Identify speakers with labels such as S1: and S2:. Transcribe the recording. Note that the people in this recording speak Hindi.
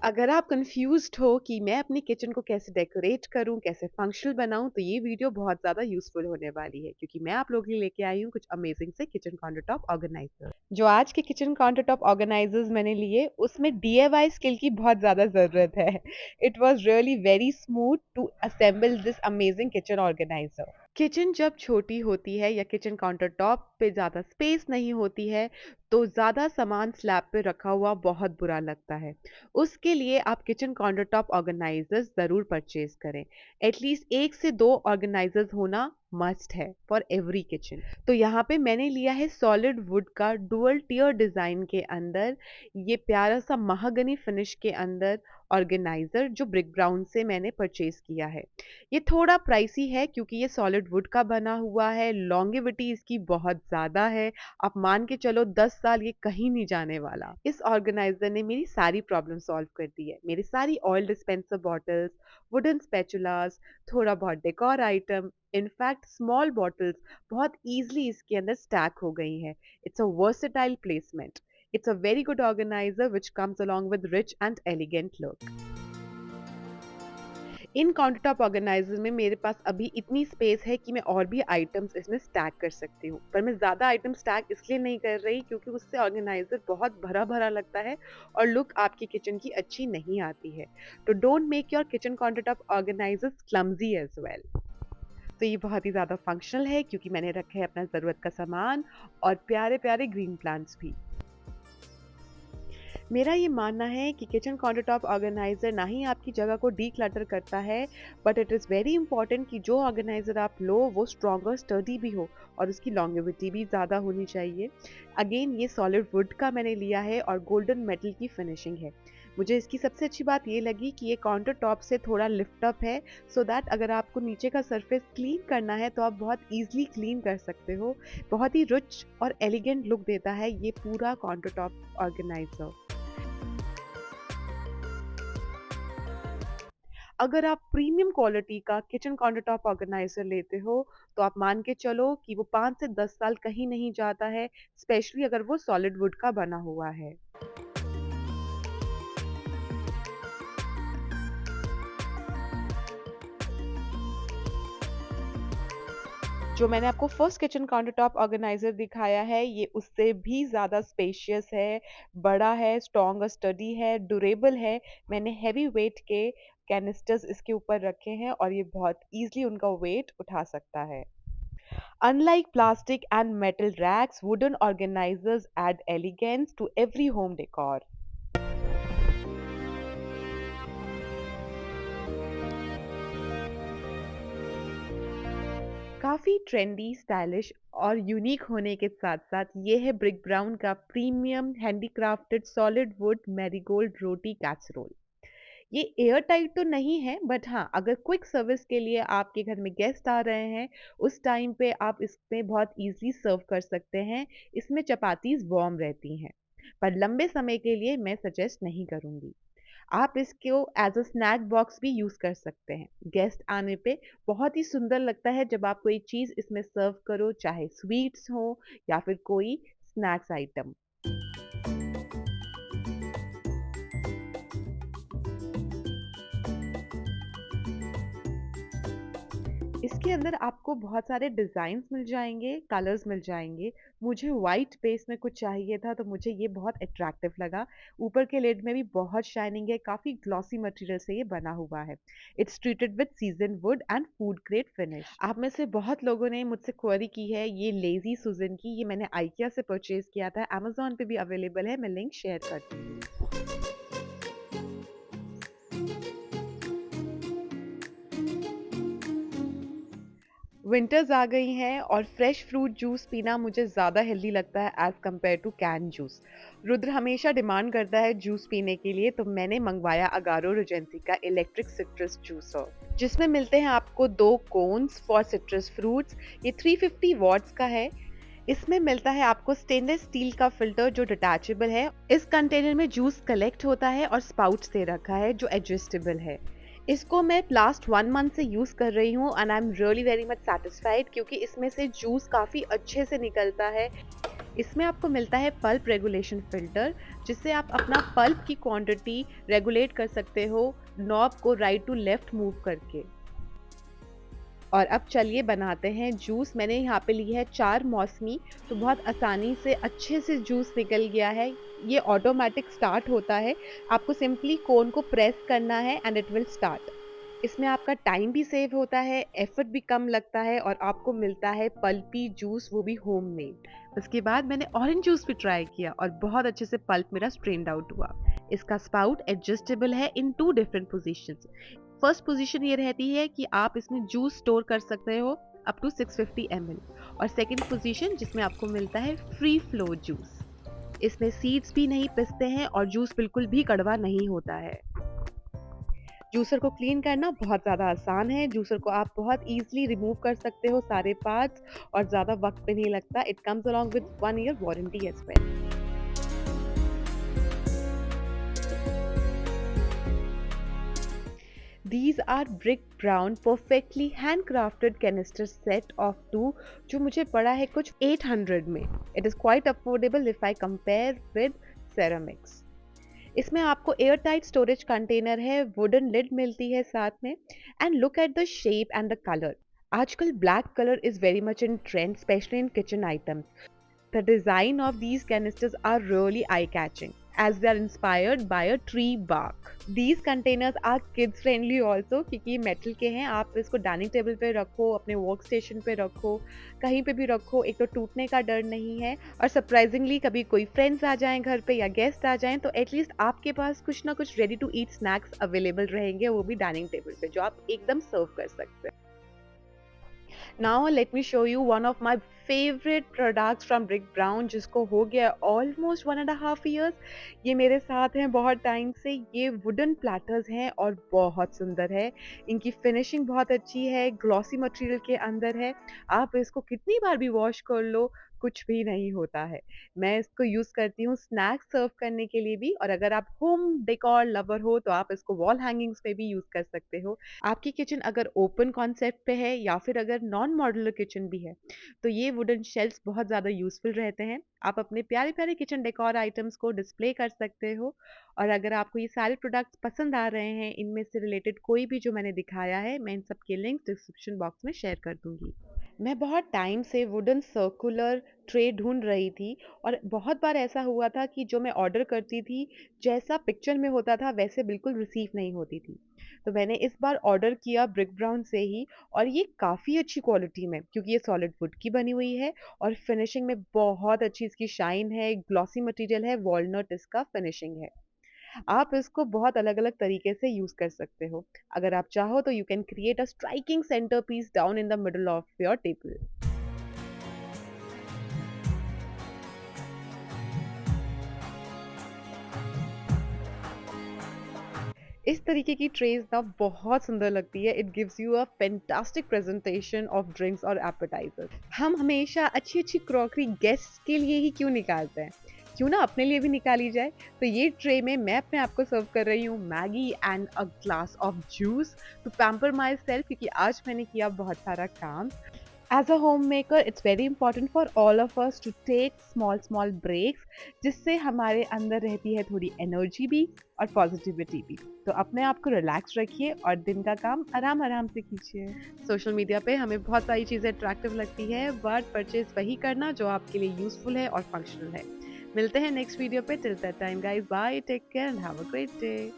S1: अगर आप कंफ्यूज्ड हो कि मैं अपनी किचन को कैसे डेकोरेट करूं, कैसे फंक्शनल बनाऊं, तो ये वीडियो बहुत ज़्यादा यूज़फुल होने वाली है क्योंकि मैं आप लोगों के लिए लेके आई हूं कुछ अमेजिंग से किचन काउंटर टॉप ऑर्गेनाइजर। जो आज के किचन काउंटर टॉप ऑर्गेनाइजर्स मैंने लिए, उसमें डीआईवाई स्किल की बहुत ज़्यादा ज़रूरत है। It was really very smooth to assemble this amazing kitchen organiser. Kitchen जब छोटी होती है या किचन काउंटर टॉप पे ज़्यादा स्पेस नहीं होती है, तो ज़्यादा सामान स्लैब पे रखा हुआ बहुत बुरा लगता है। उसके लिए आप किचन काउंटर टॉप ऑर्गेनाइजर्स ज़रूर परचेज करें। एटलीस्ट 1 से 2 ऑर्गेनाइजर्स होना मस्ट है फॉर एवरी किचन। तो यहाँ पे मैंने लिया है सॉलिड वुड का डुअल टियर डिज़ाइन के अंदर ये प्यारा सा महागनी फिनिश के अंदर ऑर्गेनाइजर जो ब्रिक ब्राउन से मैंने परचेज किया है। ये थोड़ा प्राइसी है क्योंकि ये सॉलिड वुड का बना हुआ है, लॉन्गेविटी इसकी बहुत ज़्यादा है। आप मान के चलो 10 साल ये कहीं नहीं जाने वाला। इस ऑर्गेनाइजर ने मेरी सारी प्रॉब्लम सॉल्व कर दी है। मेरी सारी oil dispenser bottles, wooden spatulas, थोड़ा बहुत decor item, in fact small bottles बहुत ईजिली इसके अंदर स्टैक हो गई हैं। It's a versatile placement. It's a very good organizer which comes along with rich and elegant look. In countertop organiser में मेरे पास अभी इतनी स्पेस है कि मैं और भी आइटम्स इसमें स्टैक कर सकती हूँ, पर मैं ज़्यादा आइटम स्टैक इसलिए नहीं कर रही क्योंकि उससे ऑर्गेनाइजर बहुत भरा भरा लगता है और लुक आपकी किचन की अच्छी नहीं आती है। तो don't make your kitchen countertop organisers clumsy as well. तो ये बहुत ही ज़्यादा फंक्शनल है क्योंकि मैंने रखा है अपना ज़रूरत का सामान और प्यारे प्यारे ग्रीन प्लांट्स भी। मेरा ये मानना है कि किचन काउंटर टॉप ऑर्गेनाइज़र ना ही आपकी जगह को डीक्लटर करता है, but it is very important कि जो ऑर्गेनाइज़र आप लो वो स्ट्रॉन्ग और स्टर्डी भी हो और उसकी लॉन्गेविटी भी ज़्यादा होनी चाहिए। अगेन ये सॉलिड वुड का मैंने लिया है और गोल्डन मेटल की फिनिशिंग है। मुझे इसकी सबसे अच्छी बात ये लगी कि ये काउंटर टॉप से थोड़ा लिफ्ट अप है, सो दैट अगर आपको नीचे का सरफेस क्लीन करना है तो आप बहुत ईजिली क्लीन कर सकते हो। बहुत ही रिच और एलिगेंट लुक देता है ये पूरा काउंटर टॉप ऑर्गेनाइज़र। अगर आप प्रीमियम क्वालिटी का किचन काउंटर टॉप ऑर्गेनाइजर लेते हो, तो आप मान के चलो कि वो 5 से 10 साल कहीं नहीं जाता है, स्पेशली अगर वो सॉलिड वुड का बना हुआ है। जो मैंने आपको first kitchen counter top organiser दिखाया है, ये उससे भी ज़्यादा स्पेशियस है, बड़ा है, स्ट्रॉन्ग और स्टडी है, ड्यूरेबल है। मैंने हेवी वेट के कैनिस्टर्स इसके ऊपर रखे हैं और ये बहुत ईज़िली उनका वेट उठा सकता है। Unlike plastic and metal racks, wooden organizers add elegance to every home decor. काफ़ी ट्रेंडी, स्टाइलिश और यूनिक होने के साथ-साथ ये है ब्रिक ब्राउन का premium handcrafted solid wood marigold roti casserole. ये एयर टाइट तो नहीं है, बट हाँ, अगर क्विक सर्विस के लिए आपके घर में गेस्ट आ रहे हैं, उस टाइम पे आप इसमें बहुत ईज़िली सर्व कर सकते हैं। इसमें चपातीज़ वार्म रहती हैं, पर लंबे समय के लिए मैं सजेस्ट नहीं करूँगी। आप इसको एज़ अ स्नैक बॉक्स भी यूज़ कर सकते हैं। गेस्ट आने पे बहुत ही सुंदर लगता है जब आप कोई चीज़ इसमें सर्व करो, चाहे स्वीट्स हो या फिर कोई स्नैक्स आइटम। इसके अंदर आपको बहुत सारे डिज़ाइन्स मिल जाएँगे, कलर्स मिल जाएँगे। मुझे व्हाइट बेस में कुछ चाहिए था, तो मुझे ये बहुत अट्रैक्टिव लगा। ऊपर के लिड में भी बहुत शाइनिंग है, काफ़ी ग्लॉसी मटेरियल से ये बना हुआ है। It's treated with seasoned wood and food grade finish. आप में से बहुत लोगों ने मुझसे क्वेरी की है ये लेज़ी सुज़न की, ये मैंने IKEA से परचेज़ किया था, अमेज़न पे भी अवेलेबल है, मैं लिंक शेयर करती हूँ। विंटर्स आ गई हैं और फ्रेश फ्रूट जूस पीना मुझे ज़्यादा हेल्दी लगता है as compare to can juice. Rudra हमेशा डिमांड करता है जूस पीने के लिए, तो मैंने मंगवाया अगारो रीजेंसी का इलेक्ट्रिक सिट्रस जूसर, जिसमें मिलते हैं आपको 2 कोन्स फॉर सिट्रस फ्रूट्स। ये 350 वॉट्स का है। इसमें मिलता है आपको स्टेनलेस स्टील का फिल्टर जो डिटैचेबल है। इस कंटेनर में जूस कलेक्ट होता है और स्पाउट्स दे रखा है जो एडजस्टेबल है। इसको मैं लास्ट 1 मंथ से यूज़ कर रही हूँ and I am really very much satisfied क्योंकि इसमें से जूस काफ़ी अच्छे से निकलता है। इसमें आपको मिलता है पल्प रेगुलेशन फ़िल्टर, जिससे आप अपना पल्प की क्वांटिटी रेगुलेट कर सकते हो नॉब को राइट टू लेफ्ट मूव करके। और अब चलिए बनाते हैं जूस। मैंने यहाँ पे ली है 4 मौसमी, तो बहुत आसानी से अच्छे से जूस निकल गया है। ये ऑटोमैटिक स्टार्ट होता है। आपको सिंपली कोन को प्रेस करना है एंड इट विल स्टार्ट। इसमें आपका टाइम भी सेव होता है, एफर्ट भी कम लगता है और आपको मिलता है पल्पी जूस, वो भी होममेड। उसके बाद मैंने ऑरेंज जूस भी ट्राई किया और बहुत अच्छे से पल्प मेरा स्ट्रेन्ड आउट हुआ। इसका स्पाउट एडजस्टेबल है इन 2 डिफरेंट पोजीशंस। फर्स्ट पोजीशन ये रहती है कि आप इसमें जूस स्टोर कर सकते हो अप टू 650 ml, और सेकंड पोजीशन जिसमें आपको मिलता है फ्री फ्लो जूस। इसमें सीड्स भी नहीं पिसते हैं और जूस बिल्कुल भी कड़वा नहीं होता है। जूसर को क्लीन करना बहुत ज़्यादा आसान है। जूसर को आप बहुत ईज़िली रिमूव कर सकते हो सारे पार्ट्स, और ज़्यादा वक़्त भी नहीं लगता। It comes along with 1 year warranty as well. These are brick brown perfectly handcrafted canister set of 2, जो मुझे पड़ा है कुछ 800 में। It is quite affordable if I compare with ceramics। इसमें आपको एयर टाइट स्टोरेज कंटेनर है, वुडन लिड मिलती है साथ में, and look at the shape and the colour. आजकल black colour is very much in trend, specially in kitchen items. The design of these canisters are really eye-catching as they are inspired by a tree bark. These containers are kids friendly also, क्योंकि ये मेटल के हैं। आप इसको डाइनिंग टेबल पे रखो, अपने वर्क स्टेशन पे रखो, कहीं पे भी रखो, एक तो टूटने का डर नहीं है, और सरप्राइजिंगली कभी कोई फ्रेंड्स आ जाएं घर पे या गेस्ट आ जाएं तो एटलीस्ट आपके पास कुछ ना कुछ ready to eat snacks available रहेंगे, वो भी डाइनिंग टेबल पे, जो आप एकदम सर्व कर सकते हैं। Now let me show you one of my favorite products from Brick Brown, जिसको हो गया almost 1.5 years। ये मेरे साथ हैं बहुत टाइम से। ये वुडन प्लेटर्स हैं और बहुत सुंदर है। इनकी फिनिशिंग बहुत अच्छी है, ग्लॉसी मटेरियल के अंदर है। आप इसको कितनी बार भी वॉश कर लो, कुछ भी नहीं होता है। मैं इसको यूज़ करती हूँ स्नैक्स सर्व करने के लिए भी, और अगर आप होम डेकोर लवर हो तो आप इसको वॉल हैंगिंग्स पे भी यूज़ कर सकते हो। आपकी किचन अगर ओपन कॉन्सेप्ट पे है या फिर अगर नॉन मॉड्यूलर किचन भी है, तो ये वुडन शेल्फ्स बहुत ज़्यादा यूज़फुल रहते हैं। आप अपने प्यारे-प्यारे किचन डेकोर आइटम्स को डिस्प्ले कर सकते हो, और अगर आपको ये सारे प्रोडक्ट्स पसंद आ रहे हैं, इनमें से रिलेटेड कोई भी जो मैंने दिखाया है, मैं इन सब के लिंक्स डिस्क्रिप्शन बॉक्स में शेयर कर दूँगी। मैं बहुत टाइम से वुडन सर्कुलर ट्रे ढूँढ रही थी, और बहुत बार ऐसा हुआ था कि जो मैं ऑर्डर करती थी, जैसा पिक्चर में होता था वैसे बिल्कुल रिसीव नहीं होती थी। तो मैंने इस बार ऑर्डर किया ब्रिक ब्राउन से ही, और ये काफ़ी अच्छी क्वालिटी में, क्योंकि ये सॉलिड वुड की बनी हुई है और फिनिशिंग में बहुत अच्छी इसकी शाइन है, ग्लॉसी मटेरियल है, वॉलनट इसका फिनिशिंग है। आप इसको बहुत अलग-अलग तरीके से यूज़ कर सकते हो। अगर आप चाहो तो you can create a striking centre piece down in the middle of your table. इस तरीके की ट्रेज ना बहुत सुंदर लगती है। It gives you a fantastic presentation of drinks और एपेटाइजर। हम हमेशा अच्छी अच्छी क्रॉकरी गेस्ट्स के लिए ही क्यों निकालते हैं, क्यों ना अपने लिए भी निकाली जाए। तो ये ट्रे में मैं अपने आप को सर्व कर रही हूँ Maggi and a glass of juice to pamper myself, क्योंकि आज मैंने किया बहुत सारा काम। As a homemaker, it's very important for all of us to take small breaks, जिससे हमारे अंदर रहती है थोड़ी एनर्जी भी और पॉजिटिविटी भी। तो अपने आप को रिलैक्स रखिए और दिन का काम आराम आराम से कीजिए। सोशल मीडिया पे हमें बहुत सारी चीज़ें अट्रैक्टिव लगती है, बट परचेज वही करना जो आपके लिए यूजफुल है और फंक्शनल है। मिलते हैं नेक्स्ट वीडियो पे। Till that time guys, bye, take care and have a great day.